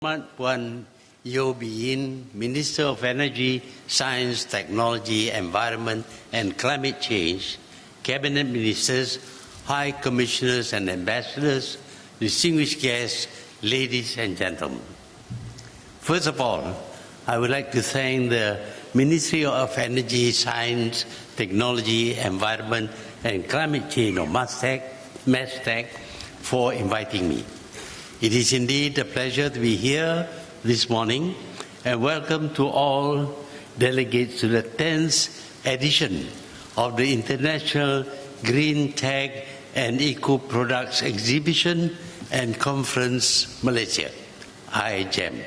Puan Yeo Bin, Minister of Energy, Science, Technology, Environment and Climate Change, Cabinet Ministers, High Commissioners and Ambassadors, distinguished guests, ladies and gentlemen. First of all, I would like to thank the Ministry of Energy, Science, Technology, Environment and Climate Change, or MASTEC, for inviting me. It is indeed a pleasure to be here this morning, and welcome to all delegates to the 10th edition of the International Green Tech and Eco Products Exhibition and Conference Malaysia, IGEM.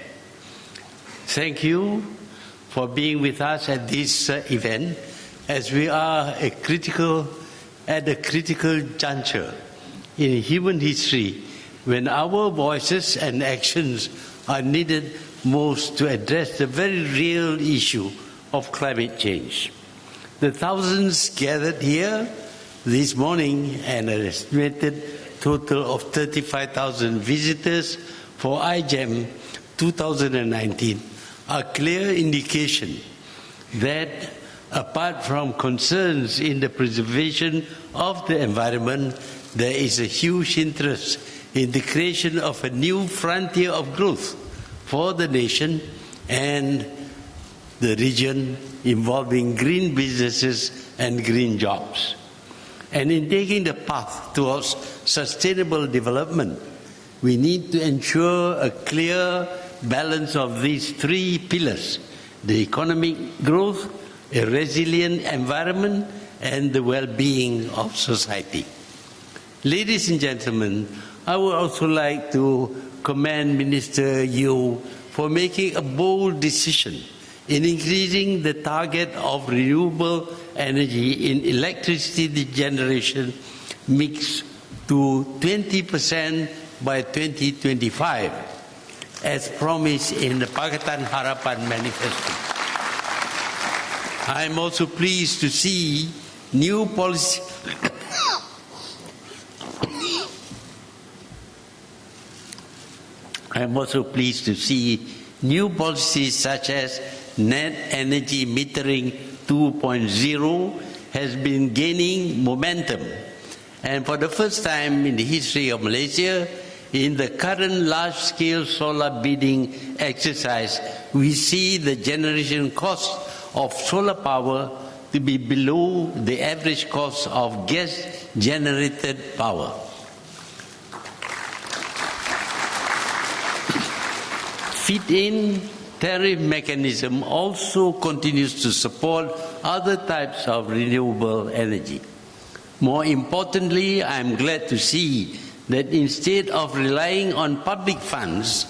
Thank you for being with us at this event, as we are at a critical juncture in human history when our voices and actions are needed most to address the very real issue of climate change. The thousands gathered here this morning and an estimated total of 35,000 visitors for IGEM 2019 are clear indication that apart from concerns in the preservation of the environment, there is a huge interest in the creation of a new frontier of growth for the nation and the region involving green businesses and green jobs. And in taking the path towards sustainable development, we need to ensure a clear balance of these three pillars: the economic growth, a resilient environment, and the well-being of society. Ladies and gentlemen, I would also like to commend Minister Yeo for making a bold decision in increasing the target of renewable energy in electricity generation mix to 20% by 2025, as promised in the Pakatan Harapan Manifesto. I am also pleased to see new policy policies such as net energy metering 2.0 has been gaining momentum. And for the first time in the history of Malaysia, in the current large-scale solar bidding exercise, we see the generation cost of solar power to be below the average cost of gas-generated power. Feed-in tariff mechanism also continues to support other types of renewable energy. More importantly, I am glad to see that instead of relying on public funds,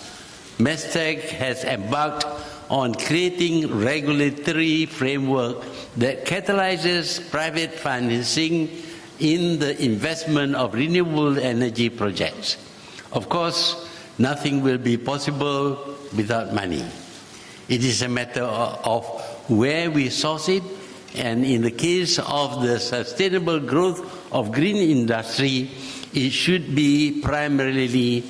MASTEC has embarked on creating regulatory framework that catalyzes private financing in the investment of renewable energy projects. Of course, nothing will be possible without money. It is a matter of where we source it, and in the case of the sustainable growth of green industry, it should be primarily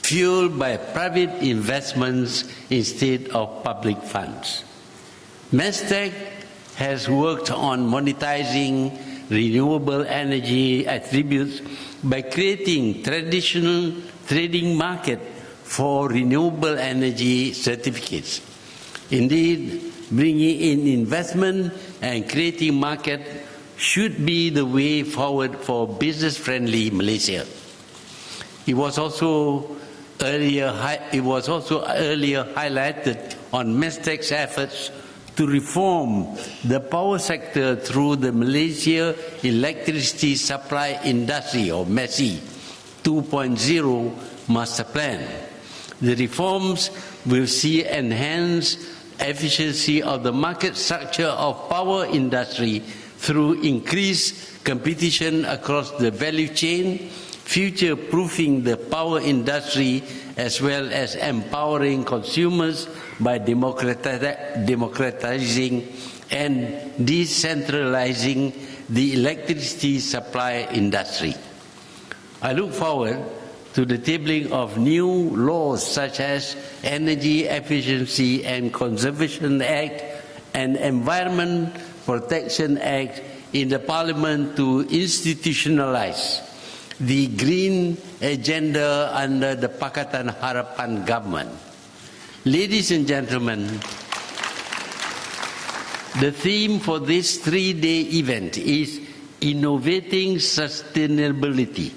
fueled by private investments instead of public funds. MASTEC has worked on monetizing renewable energy attributes by creating traditional trading market for renewable energy certificates. Indeed, bringing in investment and creating market should be the way forward for business-friendly Malaysia. It was also earlier highlighted on MASTEC's efforts to reform the power sector through the Malaysia Electricity Supply Industry, or MESI 2.0 Master Plan. The reforms will see enhanced efficiency of the market structure of power industry through increased competition across the value chain, future-proofing the power industry, as well as empowering consumers by democratizing and decentralizing the electricity supply industry. I look forward to the tabling of new laws such as Energy Efficiency and Conservation Act and Environment Protection Act in the Parliament to institutionalize the green agenda under the Pakatan Harapan government. Ladies and gentlemen, the theme for this three-day event is Innovating Sustainability.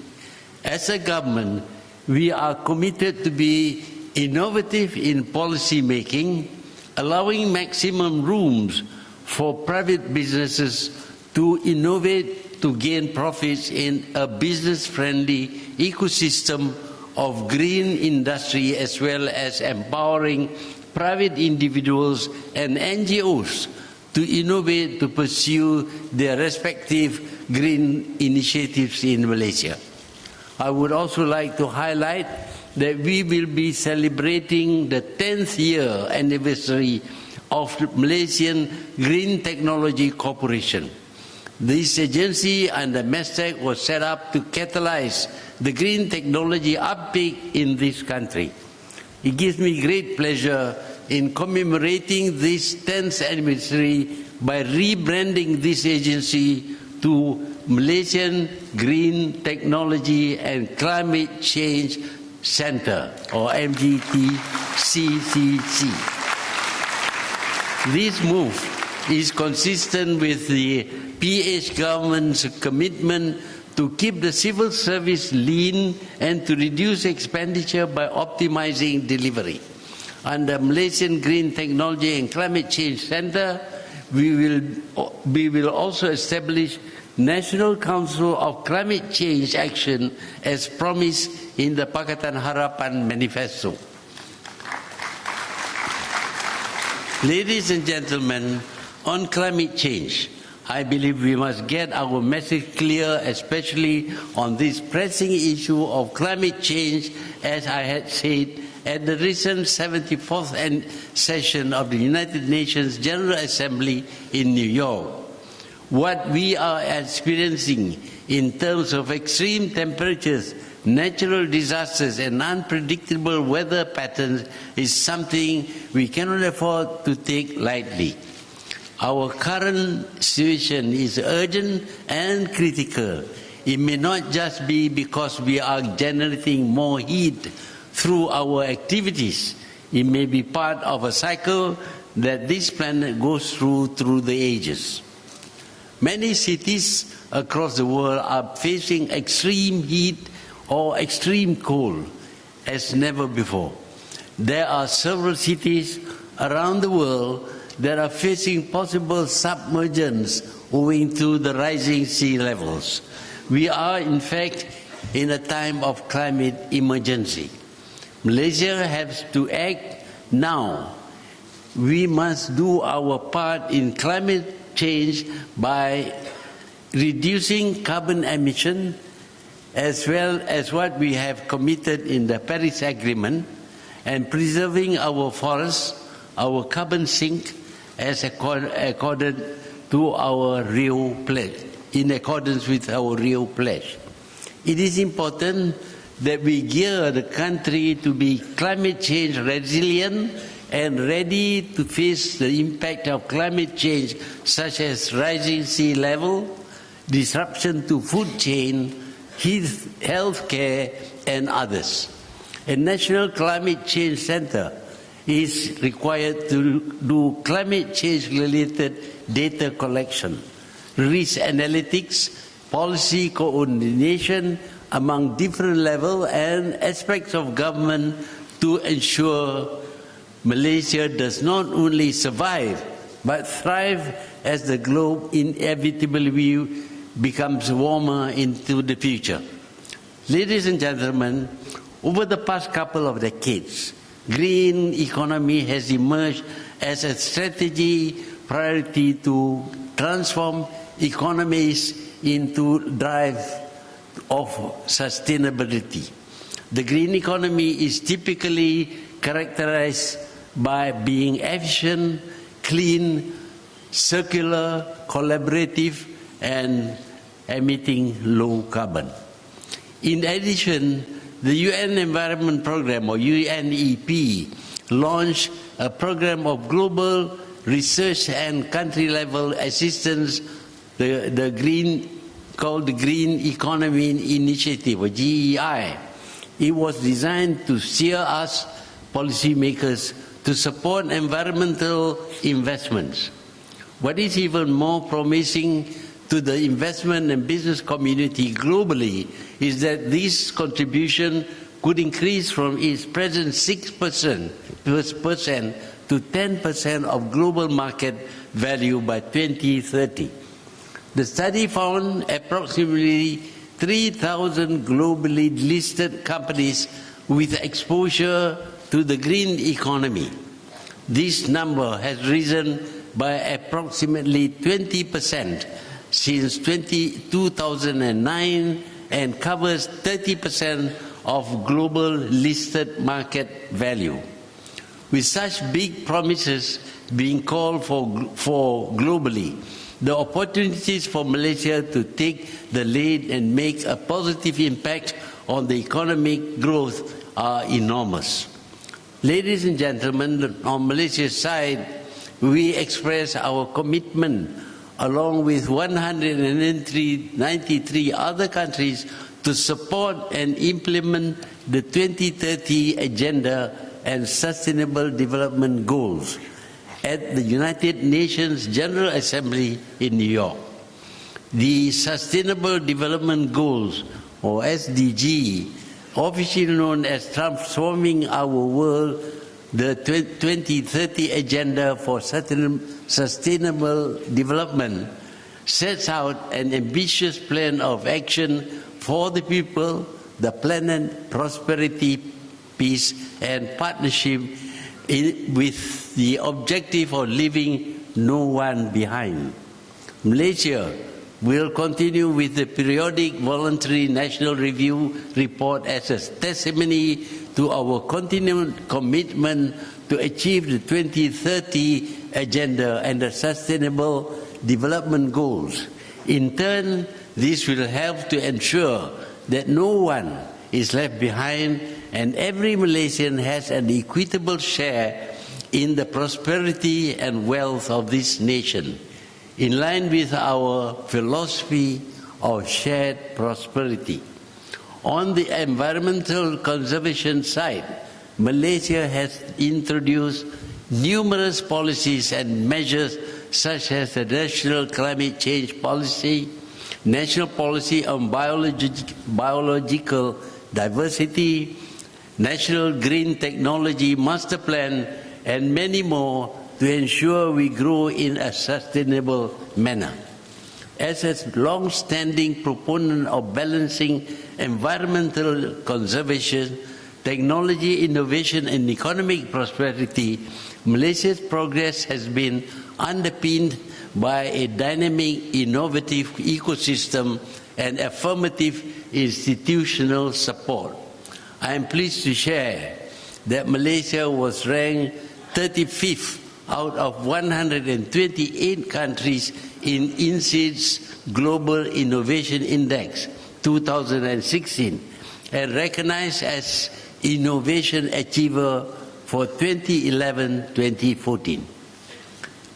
As a government, we are committed to be innovative in policy making, allowing maximum rooms for private businesses to innovate to gain profits in a business-friendly ecosystem of green industry, as well as empowering private individuals and NGOs to innovate to pursue their respective green initiatives in Malaysia. I would also like to highlight that we will be celebrating the 10th year anniversary of the Malaysian Green Technology Corporation. This agency under MASTEC was set up to catalyze the green technology uptake in this country. It gives me great pleasure in commemorating this 10th anniversary by rebranding this agency to Malaysian Green Technology and Climate Change Center, or MGTCCC. This move is consistent with the PH government's commitment to keep the civil service lean and to reduce expenditure by optimizing delivery. Under Malaysian Green Technology and Climate Change Center, we will also establish National Council of Climate Change Action as promised in the Pakatan Harapan Manifesto. Ladies and gentlemen, on climate change, I believe we must get our message clear, especially on this pressing issue of climate change, as I had said at the recent 74th session of the United Nations General Assembly in New York. What we are experiencing in terms of extreme temperatures, natural disasters and unpredictable weather patterns is something we cannot afford to take lightly. Our current situation is urgent and critical. It may not just be because we are generating more heat through our activities. It may be part of a cycle that this planet goes through the ages. Many cities across the world are facing extreme heat or extreme cold as never before. There are several cities around the world that are facing possible submergence owing to the rising sea levels. We are, in fact, in a time of climate emergency. Malaysia has to act now. We must do our part in climate change by reducing carbon emission, as well as what we have committed in the Paris Agreement, and preserving our forests, our carbon sink, as accorded to our Rio pledge, in accordance with our Rio pledge. It is important that we gear the country to be climate change resilient and ready to face the impact of climate change, such as rising sea level, disruption to food chain, health care, and others. A National Climate Change Center is required to do climate change-related data collection, risk analytics, policy coordination among different levels and aspects of government to ensure Malaysia does not only survive but thrive as the globe inevitably becomes warmer into the future. Ladies and gentlemen, over the past couple of decades, green economy has emerged as a strategy priority to transform economies into drive of sustainability. The green economy is typically characterized by being efficient, clean, circular, collaborative, and emitting low carbon. In addition, the UN Environment Programme, or UNEP, launched a program of global research and country-level assistance, called the Green Economy Initiative, or GEI. It was designed to steer us policymakers to support environmental investments. What is even more promising to the investment and business community globally is that this contribution could increase from its present 6% to 10% of global market value by 2030. The study found approximately 3,000 globally listed companies with exposure to the green economy. This number has risen by approximately 20% since 2009 and covers 30% of global listed market value. With such big promises being called for globally, the opportunities for Malaysia to take the lead and make a positive impact on the economic growth are enormous. Ladies and gentlemen, on Malaysia's side, we express our commitment, along with 193 other countries, to support and implement the 2030 Agenda and Sustainable Development Goals at the United Nations General Assembly in New York. The Sustainable Development Goals, or SDG, officially known as Transforming Our World, the 2030 Agenda for Sustainable Development, sets out an ambitious plan of action for the people, the planet, prosperity, peace, and partnership with the objective of leaving no one behind. Malaysia will continue with the periodic voluntary national review report as a testimony to our continued commitment to achieve the 2030 Agenda and the Sustainable Development Goals. In turn, this will help to ensure that no one is left behind and every Malaysian has an equitable share in the prosperity and wealth of this nation, in line with our philosophy of shared prosperity. On the environmental conservation side, Malaysia has introduced numerous policies and measures such as the National Climate Change Policy, National Policy on Biological Diversity, National Green Technology Master Plan, and many more to ensure we grow in a sustainable manner. As a long-standing proponent of balancing environmental conservation, technology innovation and economic prosperity, Malaysia's progress has been underpinned by a dynamic, innovative ecosystem and affirmative institutional support. I am pleased to share that Malaysia was ranked 35th out of 128 countries in INSEAD's Global Innovation Index 2016 and recognized as Innovation Achiever for 2011-2014.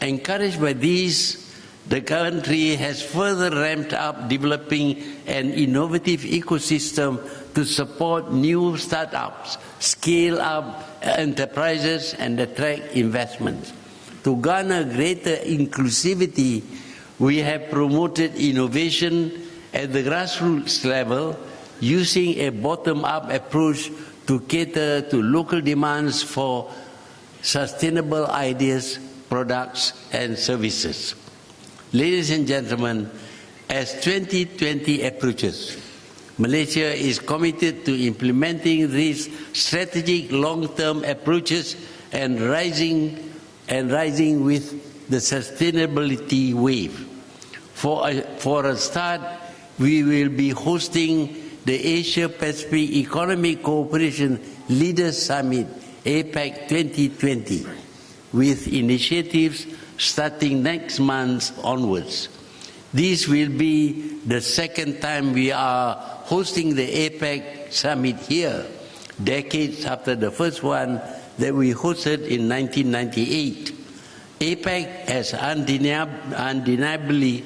Encouraged by these, the country has further ramped up developing an innovative ecosystem to support new startups, scale up enterprises, and attract investments. To garner greater inclusivity, we have promoted innovation at the grassroots level using a bottom-up approach to cater to local demands for sustainable ideas, products, and services. Ladies and gentlemen, as 2020 approaches, Malaysia is committed to implementing these strategic long-term approaches and rising with the sustainability wave. For a start, we will be hosting the Asia-Pacific Economic Cooperation Leaders Summit, APEC 2020, with initiatives starting next month onwards. This will be the second time we are hosting the APEC summit here, decades after the first one that we hosted in 1998. APEC has undeniably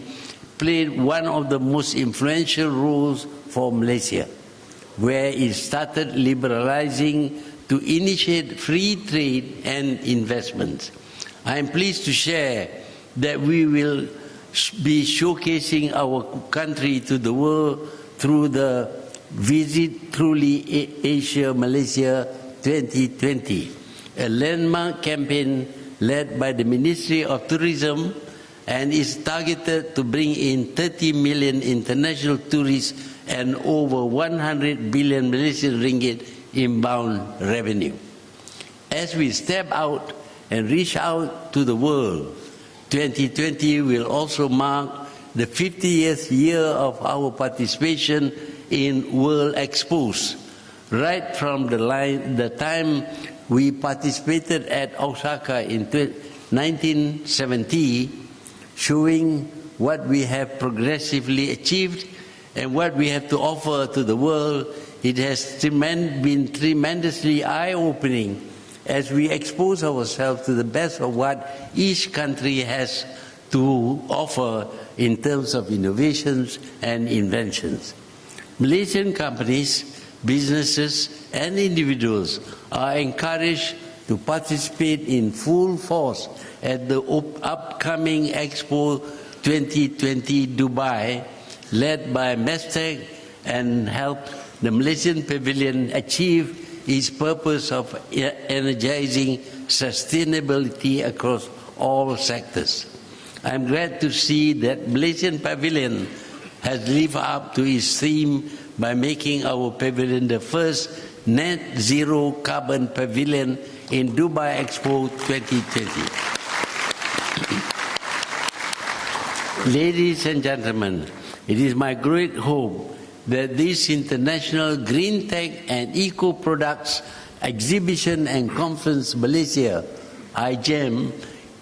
played one of the most influential roles for Malaysia, where it started liberalizing to initiate free trade and investments. I am pleased to share that we will be showcasing our country to the world through the Visit Truly Asia Malaysia 2020, a landmark campaign led by the Ministry of Tourism and is targeted to bring in 30 million international tourists and over 100 billion Malaysian ringgit inbound revenue. As we step out and reach out to the world, 2020 will also mark the 50th year of our participation in World Expos. Right from the time we participated at Osaka in 1970, showing what we have progressively achieved and what we have to offer to the world, it has been tremendously eye-opening as we expose ourselves to the best of what each country has to offer in terms of innovations and inventions. Malaysian companies, businesses, and individuals are encouraged to participate in full force at the upcoming Expo 2020 Dubai, led by Mestec, and help the Malaysian Pavilion achieve its purpose of energizing sustainability across all sectors. I'm glad to see that Malaysian Pavilion has lived up to its theme by making our pavilion the first net zero carbon pavilion in Dubai Expo 2020. Ladies and gentlemen, it is my great hope that this International Green Tech and Eco Products Exhibition and Conference Malaysia, IGEM,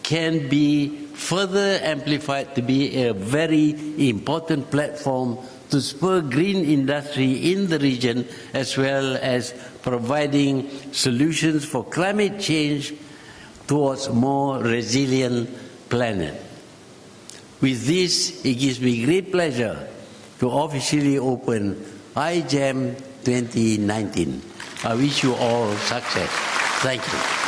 can be further amplified to be a very important platform to spur green industry in the region, as well as providing solutions for climate change towards a more resilient planet. With this, it gives me great pleasure to officially open IGEM 2019. I wish you all success. Thank you.